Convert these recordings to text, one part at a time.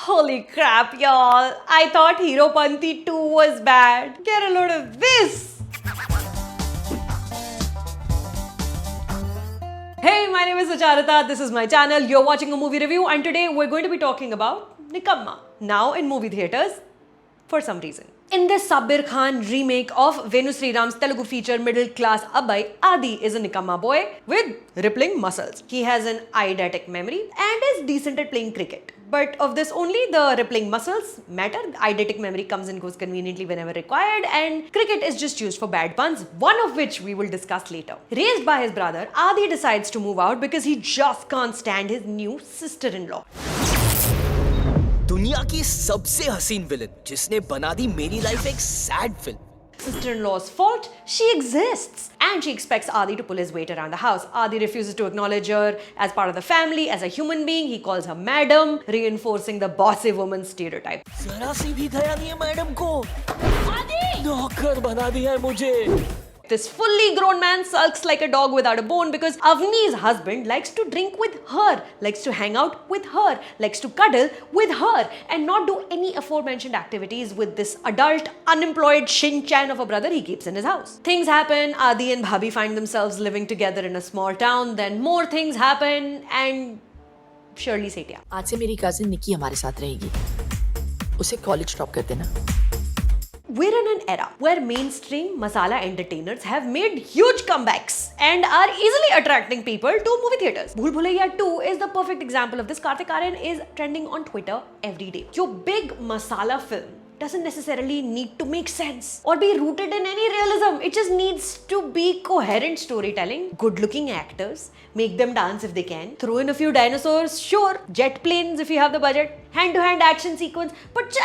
Holy crap, y'all. I thought Hero Panti 2 was bad. Get a load of this. Hey, my name is Sucharita. This is my channel. You're watching a movie review, and today we're going to be talking about Nikamma. Now in movie theaters for some reason. In this Sabir Khan remake of Venu Sriram's Telugu feature Middle Class Abbai, Adi is a Nikamma boy with rippling muscles. He has an eidetic memory and is decent at playing cricket. But of this only the rippling muscles matter. Eidetic memory comes and goes conveniently whenever required, and cricket is just used for bad puns, one of which we will discuss later. Raised by his brother, Adi decides to move out because he just can't stand his new sister-in-law. दुनिया की सबसे हसीन villain जिसने बना दी मेरी life एक sad film. Sister-in-law's fault? She exists. And she expects Adi to pull his weight around the house. Adi refuses to acknowledge her as part of the family, as a human being. He calls her madam, reinforcing the bossy woman stereotype. जरा सी भी दया नहीं है madam को. आदि नौकर बना दिया है मुझे. This fully grown man sulks like a dog without a bone because Avni's husband likes to drink with her, likes to hang out with her, likes to cuddle with her, and not do any aforementioned activities with this adult, unemployed Shin-chan of a brother he keeps in his house. Things happen, Adi and Bhabhi find themselves living together in a small town, then more things happen, and Shirley Setia. आज से मेरी cousin निकी हमारे साथ रहेगी. उसे college drop कर देना. We're in an era where mainstream masala entertainers have made huge comebacks and are easily attracting people to movie theaters. Bhool Bhulaiya 2 is the perfect example of this. Kartik Aaryan is trending on Twitter every day. Your big masala film doesn't necessarily need to make sense or be rooted in any realism. It just needs to be coherent storytelling, good-looking actors, make them dance if they can, throw in a few dinosaurs, sure, jet planes if you have the budget, hand-to-hand action sequence, but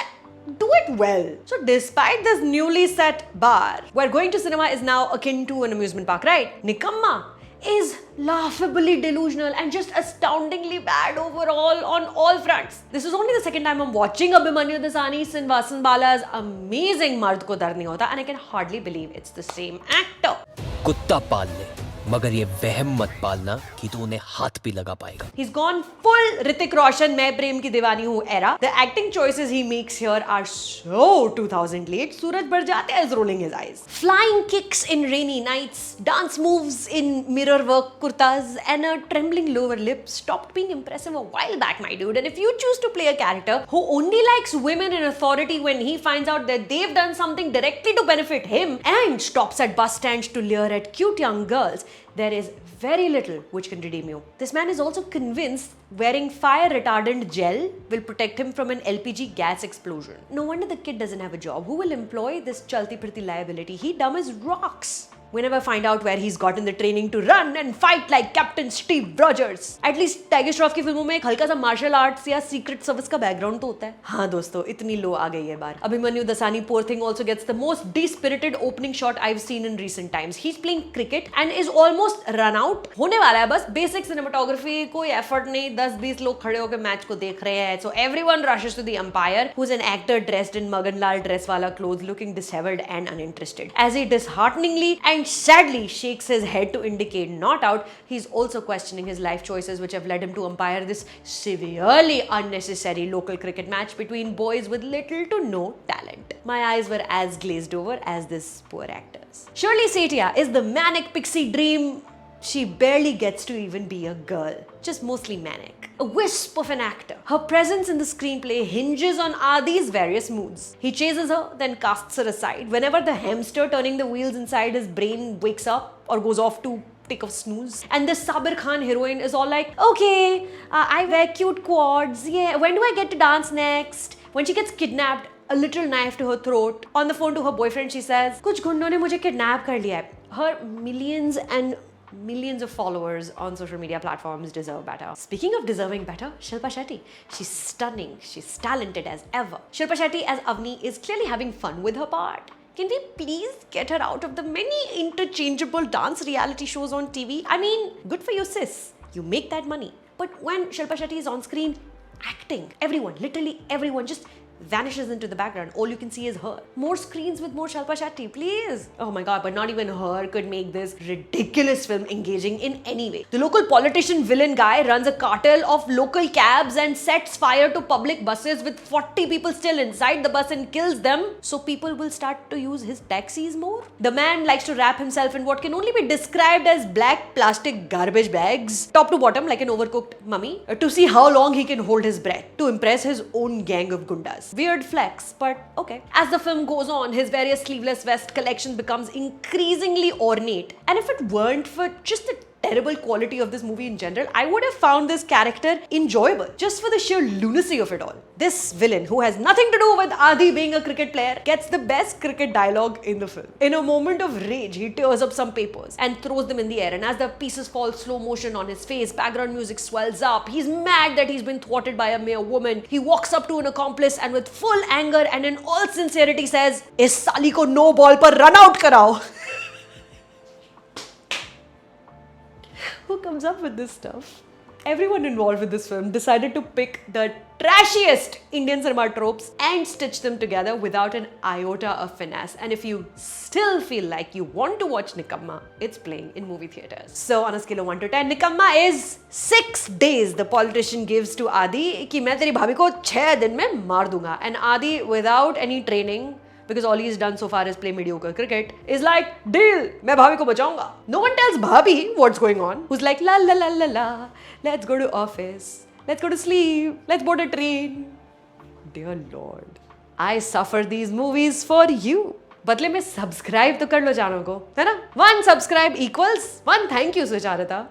do it well. So despite this newly set bar, where going to cinema is now akin to an amusement park ride, Nikamma is laughably delusional and just astoundingly bad overall on all fronts. This is only the second time I'm watching Abhimanyu Dasani and Vasan Bala's amazing Mard Ko Dar Nahi Hota, and I can hardly believe it's the same actor. कुत्ता पाल ले मगर ये वहम मत पालना कि तू उन्हें हाथ भी लगा पाएगा. He's gone full Hrithik Roshan मैं प्रेम की दीवानी हूँ era. The acting choices he makes here are so 2000 late. Suraj Barjatya is rolling his eyes. Flying kicks in rainy nights, dance moves in mirror work kurtas, and a trembling lower lip stopped being impressive a while back, my dude. And if you choose to play a character who only likes women in authority when he finds out that they've done something directly to benefit him and stops at bus stands to leer at cute young girls, there is very little which can redeem you. This man is also convinced wearing fire retardant gel will protect him from an LPG gas explosion. No wonder the kid doesn't have a job. Who will employ this chalti priti liability? He dumb as rocks. Whenever I find out where he's gotten the training to run and fight like Captain Steve Rogers. At least Tiger Shroff की फिल्मों में एक हल्का सा martial arts या secret service का background तो होता है. हाँ दोस्तों, इतनी लो आ गई है बार. Abhimanyu Dasani, poor thing, also gets the most de-spirited opening shot I've seen in recent times. He's playing cricket and is almost run out. होने वाला है बस. Basic cinematography, कोई effort नहीं. 10-20 लोग खड़े होकर मैच को देख रहे हैं. So everyone rushes to the umpire, who's an actor dressed in Magan Lal dress wala clothes, looking disheveled and uninterested. As he dishearteningly and sadly shakes his head to indicate not out, he's also questioning his life choices which have led him to umpire this severely unnecessary local cricket match between boys with little to no talent. My eyes were as glazed over as this poor actor's. Shirley Setia is the manic pixie dream. She barely gets to even be a girl, just mostly manic. A wisp of an actor. Her presence in the screenplay hinges on Adi's various moods. He chases her, then casts her aside. Whenever the hamster turning the wheels inside his brain wakes up or goes off to take a snooze. And this Sabir Khan heroine is all like, okay, I wear cute quads. Yeah, when do I get to dance next? When she gets kidnapped, a literal knife to her throat. On the phone to her boyfriend, she says, कुछ गुंडों ने मुझे kidnap कर लिया है. Her millions of followers on social media platforms deserve better. Speaking of deserving better, Shilpa Shetty. She's stunning. She's talented as ever. Shilpa Shetty as Avni is clearly having fun with her part. Can we please get her out of the many interchangeable dance reality shows on TV? I mean, good for you, sis. You make that money. But when Shilpa Shetty is on screen, acting, everyone, literally everyone, just vanishes into the background. All you can see is her. More screens with more Shilpa Shetty, please. Oh my god, but not even her could make this ridiculous film engaging in any way. The local politician villain guy runs a cartel of local cabs and sets fire to public buses with 40 people still inside the bus and kills them, so people will start to use his taxis more. The man likes to wrap himself in what can only be described as black plastic garbage bags, top to bottom like an overcooked mummy, to see how long he can hold his breath to impress his own gang of gundas. Weird flex, but okay. As the film goes on, his various sleeveless vest collection becomes increasingly ornate, and if it weren't for just the terrible quality of this movie in general, I would have found this character enjoyable just for the sheer lunacy of it all. This villain, who has nothing to do with Adi being a cricket player, gets the best cricket dialogue in the film. In a moment of rage, he tears up some papers and throws them in the air, and as the pieces fall slow motion on his face, background music swells up. He's mad that he's been thwarted by a mere woman. He walks up to an accomplice and with full anger and in all sincerity says, "Is sali ko no ball par run out karao." Who comes up with this stuff? Everyone involved with this film decided to pick the trashiest Indian cinema tropes and stitch them together without an iota of finesse. And if you still feel like you want to watch Nikamma, it's playing in movie theaters. So on a scale of 1 to 10, Nikamma is 6 days the politician gives to Adi कि मैं तेरी भाभी को 6 दिन में मार दूंगा. And Adi, without any training, because all he's done so far is play mediocre cricket, is like, deal, मैं भाभी को बचाऊंगा. No one tells भाभी what's going on. Who's like, la la la la la, let's go to office, let's go to sleep, let's board a train. Dear Lord, I suffer these movies for you. बदले में subscribe तो कर लो channel को, है ना? 1 subscribe equals 1 thank you, Sucharita.